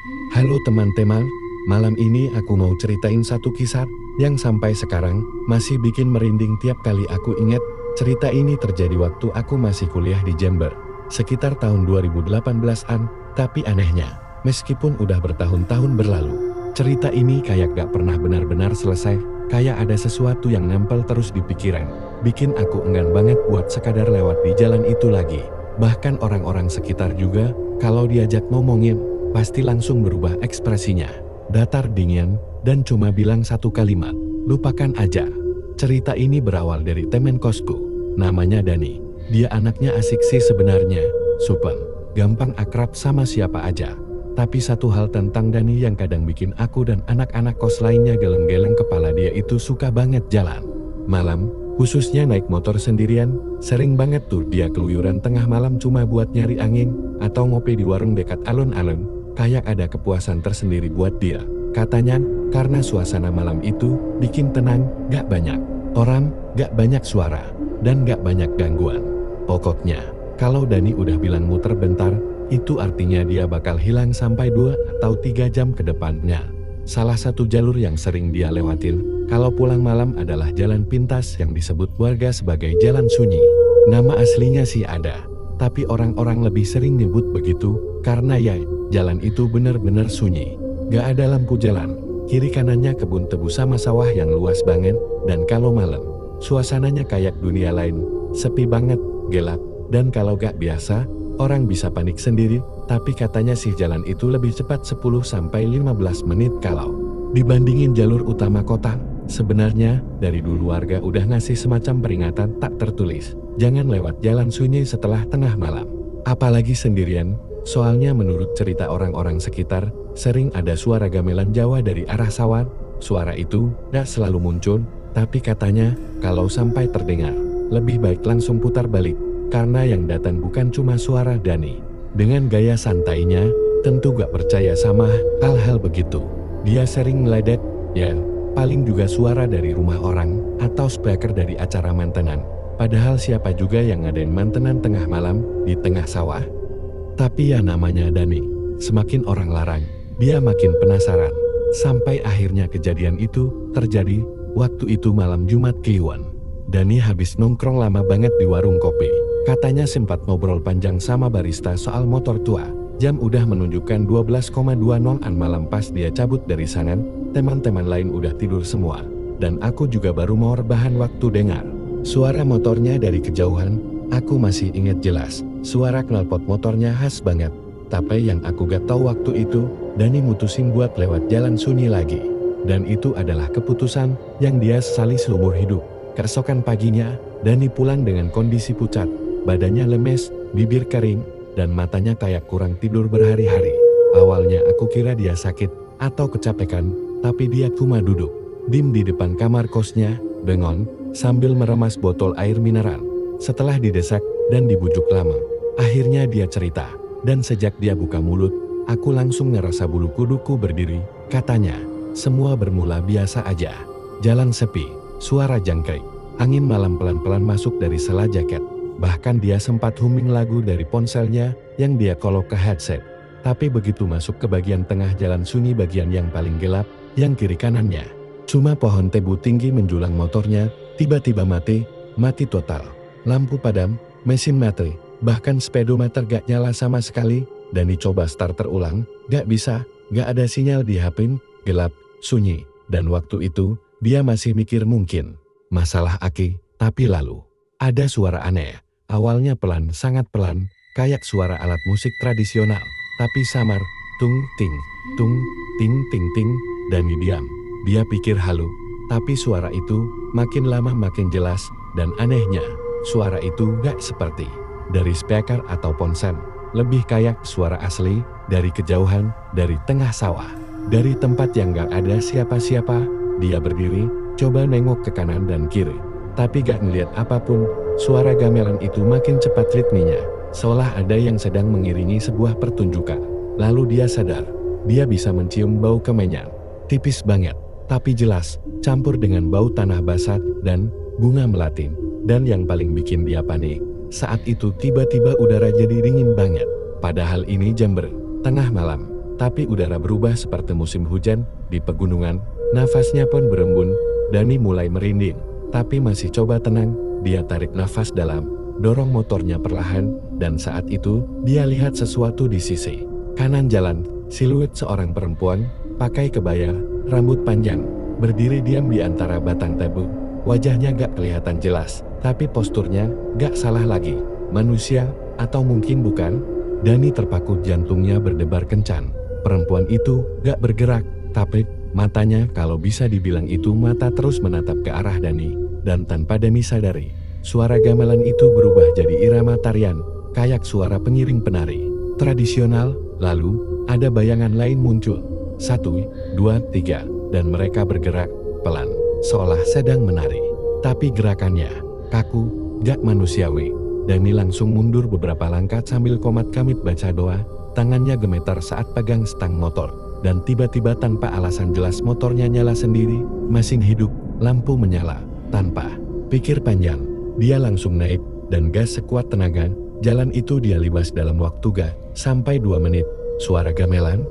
Halo teman-teman, malam ini aku mau ceritain satu kisah yang sampai sekarang masih bikin merinding tiap kali aku ingat. Cerita ini terjadi waktu aku masih kuliah di Jember, sekitar tahun 2018-an, tapi anehnya, meskipun udah bertahun-tahun berlalu, cerita ini kayak gak pernah benar-benar selesai, kayak ada sesuatu yang nempel terus di pikiran, bikin aku enggan banget buat sekadar lewat di jalan itu lagi. Bahkan orang-orang sekitar juga, kalau diajak ngomongin, pasti langsung berubah ekspresinya, datar dingin, dan cuma bilang satu kalimat, lupakan aja. Cerita ini berawal dari temen kosku, namanya Dani. Dia anaknya asik sih sebenarnya, supen, gampang akrab sama siapa aja. Tapi satu hal tentang Dani yang kadang bikin aku dan anak-anak kos lainnya geleng-geleng kepala, dia itu suka banget jalan malam, khususnya naik motor sendirian. Sering banget tuh dia keluyuran tengah malam cuma buat nyari angin, atau ngopi di warung dekat alun-alun. Kayak ada kepuasan tersendiri buat dia. Katanya, karena suasana malam itu bikin tenang, gak banyak orang, gak banyak suara, dan gak banyak gangguan. Pokoknya, kalau Dani udah bilang muter bentar, itu artinya dia bakal hilang sampai 2 atau 3 jam ke depannya. Salah satu jalur yang sering dia lewatin kalau pulang malam adalah jalan pintas yang disebut warga sebagai jalan sunyi. Nama aslinya sih ada, tapi orang-orang lebih sering nyebut begitu karena ya, jalan itu bener-bener sunyi. Gak ada lampu jalan, kiri kanannya kebun tebu sama sawah yang luas banget, dan kalau malam, suasananya kayak dunia lain, sepi banget, gelap, dan kalau gak biasa, orang bisa panik sendiri. Tapi katanya sih jalan itu lebih cepat 10-15 menit kalau dibandingin jalur utama kota. Sebenarnya, dari dulu warga udah ngasih semacam peringatan tak tertulis, jangan lewat jalan sunyi setelah tengah malam, apalagi sendirian. Soalnya menurut cerita orang-orang sekitar, sering ada suara gamelan Jawa dari arah sawah. Suara itu gak selalu muncul, tapi katanya, kalau sampai terdengar, lebih baik langsung putar balik, karena yang datang bukan cuma suara Dani. Dengan gaya santainya, tentu gak percaya sama hal-hal begitu. Dia sering meledek, ya, paling juga suara dari rumah orang, atau speaker dari acara mantenan. Padahal siapa juga yang ngadain mantenan tengah malam, di tengah sawah? Tapi ya namanya Dani, semakin orang larang, dia makin penasaran. Sampai akhirnya kejadian itu terjadi, waktu itu malam Jumat Kliwon. Dani habis nongkrong lama banget di warung kopi. Katanya sempat ngobrol panjang sama barista soal motor tua. Jam udah menunjukkan 12,20 malam pas dia cabut dari sana, teman-teman lain udah tidur semua. Dan aku juga baru mau rebahan waktu dengar suara motornya dari kejauhan. Aku masih ingat jelas, suara knalpot motornya khas banget. Tapi yang aku gak tahu waktu itu, Dani mutusin buat lewat jalan sunyi lagi. Dan itu adalah keputusan yang dia sesali seumur hidup. Keesokan paginya, Dani pulang dengan kondisi pucat, badannya lemes, bibir kering, dan matanya kayak kurang tidur berhari-hari. Awalnya aku kira dia sakit atau kecapekan, tapi dia cuma duduk diam di depan kamar kosnya, bengong, sambil meremas botol air mineral. Setelah didesak dan dibujuk lama, akhirnya dia cerita, dan sejak dia buka mulut, aku langsung ngerasa bulu kuduku berdiri. Katanya, semua bermula biasa aja. Jalan sepi, suara jangkrik, angin malam pelan-pelan masuk dari sela jaket. Bahkan dia sempat humming lagu dari ponselnya yang dia kolok ke headset. Tapi begitu masuk ke bagian tengah jalan sunyi, bagian yang paling gelap, yang kiri kanannya cuma pohon tebu tinggi menjulang, motornya tiba-tiba mati total. Lampu padam, mesin mati, bahkan speedometer gak nyala sama sekali. Dani coba starter ulang, gak bisa, gak ada sinyal di HP, gelap, sunyi. Dan waktu itu, dia masih mikir mungkin masalah aki, tapi lalu ada suara aneh. Awalnya pelan, sangat pelan, kayak suara alat musik tradisional, tapi samar, tung ting, ting ting. Dani diam. Dia pikir halu, tapi suara itu makin lama makin jelas, dan anehnya, suara itu gak seperti dari speaker atau ponsel, lebih kayak suara asli, dari kejauhan, dari tengah sawah, dari tempat yang gak ada siapa-siapa. Dia berdiri, coba nengok ke kanan dan kiri, tapi gak ngeliat apapun. Suara gamelan itu makin cepat ritminya, seolah ada yang sedang mengiringi sebuah pertunjukan. Lalu dia sadar, dia bisa mencium bau kemenyan, tipis banget, tapi jelas, campur dengan bau tanah basah dan bunga melati. Dan yang paling bikin dia panik, saat itu tiba-tiba udara jadi dingin banget. Padahal ini Jember, tengah malam. tapi udara berubah seperti musim hujan di pegunungan. Nafasnya pun berembun. Dani mulai merinding, tapi masih coba tenang. Dia tarik nafas dalam, dorong motornya perlahan, dan saat itu dia lihat sesuatu di sisi kanan jalan. Siluet seorang perempuan, pakai kebaya, rambut panjang, berdiri diam di antara batang tebu. Wajahnya gak kelihatan jelas, tapi posturnya gak salah lagi. Manusia, atau mungkin bukan? Dani terpaku, jantungnya berdebar kencang. Perempuan itu gak bergerak, tapi matanya, kalau bisa dibilang itu mata, terus menatap ke arah Dani. Dan tanpa Dani sadari, suara gamelan itu berubah jadi irama tarian, kayak suara pengiring penari tradisional. Lalu, ada bayangan lain muncul. 1, 2, 3, dan mereka bergerak pelan, seolah sedang menari. Tapi gerakannya kaku, gak manusiawi. Dani langsung mundur beberapa langkah sambil komat-kamit baca doa. Tangannya gemetar saat pegang stang motor. Dan tiba-tiba tanpa alasan jelas motornya nyala sendiri. Mesin hidup, lampu menyala. Tanpa pikir panjang, dia langsung naik dan gas sekuat tenaga. Jalan itu dia libas dalam waktu gak sampai 2 menit. Suara gamelan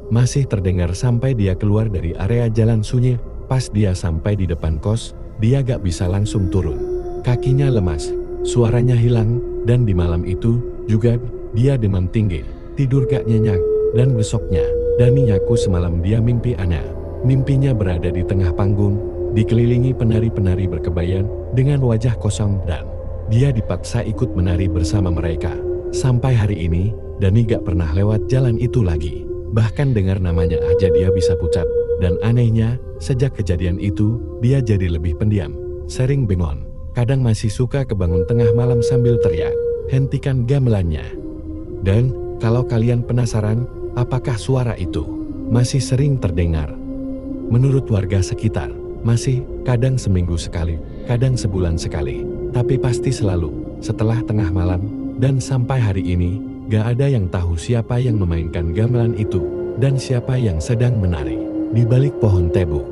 masih terdengar sampai dia keluar dari area jalan sunyi. Pas dia sampai di depan kos, dia gak bisa langsung turun. Kakinya lemas, suaranya hilang, dan di malam itu juga dia demam tinggi, tidur gak nyenyak, dan besoknya Dani ngaku semalam dia mimpi aneh. Mimpinya berada di tengah panggung, dikelilingi penari-penari berkebaya dengan wajah kosong, dan dia dipaksa ikut menari bersama mereka. Sampai hari ini, Dani gak pernah lewat jalan itu lagi. Bahkan dengar namanya aja dia bisa pucat. Dan anehnya, sejak kejadian itu, dia jadi lebih pendiam. Sering bengong. Kadang masih suka kebangun tengah malam sambil teriak, "Hentikan gamelannya." Dan, kalau kalian penasaran, apakah suara itu masih sering terdengar? Menurut warga sekitar, masih, kadang seminggu sekali, kadang sebulan sekali. Tapi pasti selalu setelah tengah malam, dan sampai hari ini gak ada yang tahu siapa yang memainkan gamelan itu dan siapa yang sedang menari di balik pohon tebu.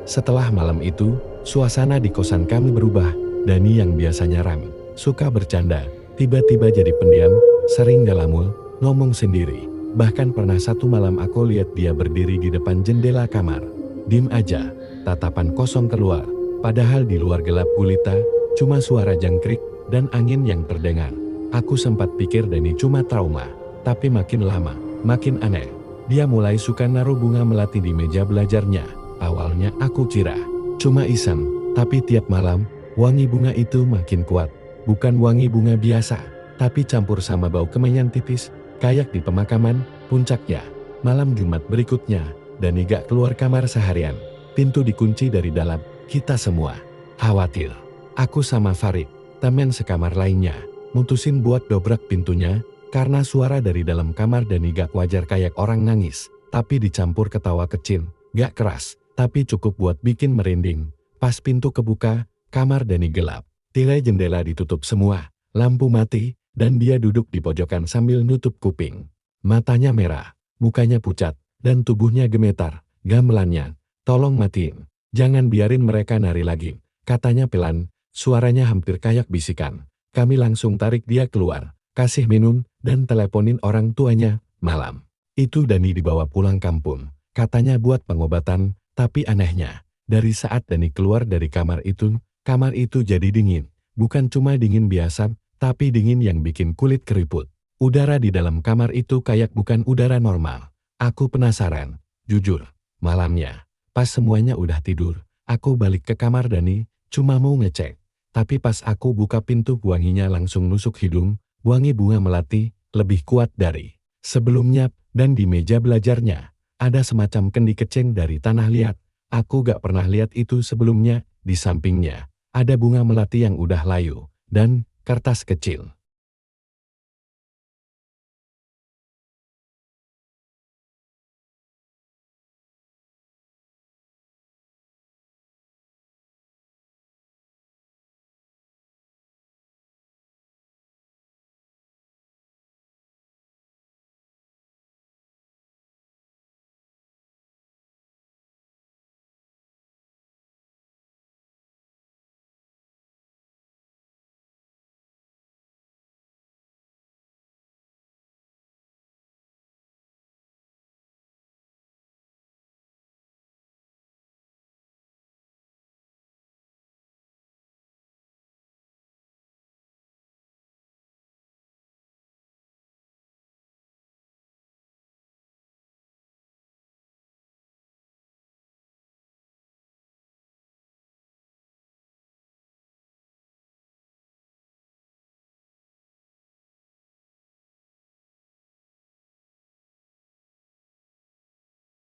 Setelah malam itu, suasana di kosan kami berubah. Dani yang biasanya ramai, suka bercanda, tiba-tiba jadi pendiam, sering galamul, ngomong sendiri. Bahkan pernah satu malam aku lihat dia berdiri di depan jendela kamar, diem aja, tatapan kosong keluar, padahal di luar gelap gulita, cuma suara jangkrik dan angin yang terdengar. Aku sempat pikir Dani cuma trauma, tapi makin lama, makin aneh. Dia mulai suka naruh bunga melati di meja belajarnya. Awalnya aku kira cuma iseng, tapi tiap malam, wangi bunga itu makin kuat. Bukan wangi bunga biasa, tapi campur sama bau kemenyan tipis, kayak di pemakaman. Puncaknya, malam Jumat berikutnya, Dani gak keluar kamar seharian. Pintu dikunci dari dalam. Kita semua khawatir. Aku sama Farid, teman sekamar lainnya, mutusin buat dobrak pintunya, karena suara dari dalam kamar Dani gak wajar, kayak orang nangis, tapi dicampur ketawa kecil, gak keras, tapi cukup buat bikin merinding. Pas pintu kebuka, kamar Dani gelap, tirai jendela ditutup semua, lampu mati, dan dia duduk di pojokan sambil nutup kuping. Matanya merah, mukanya pucat, dan tubuhnya gemetar. "Gamelannya, tolong matiin, jangan biarin mereka nari lagi," katanya pelan. Suaranya hampir kayak bisikan. Kami langsung tarik dia keluar, kasih minum, dan teleponin orang tuanya. Malam itu Dani dibawa pulang kampung, katanya buat pengobatan. Tapi anehnya, dari saat Dani keluar dari kamar itu jadi dingin. Bukan cuma dingin biasa, tapi dingin yang bikin kulit keriput. Udara di dalam kamar itu kayak bukan udara normal. Aku penasaran, jujur. Malamnya, pas semuanya udah tidur, aku balik ke kamar Dani, cuma mau ngecek. Tapi pas aku buka pintu, wanginya langsung nusuk hidung. Wangi bunga melati, lebih kuat dari sebelumnya. Dan di meja belajarnya, ada semacam kendi kecil dari tanah liat. Aku gak pernah lihat itu sebelumnya. Di sampingnya, ada bunga melati yang udah layu, dan kertas kecil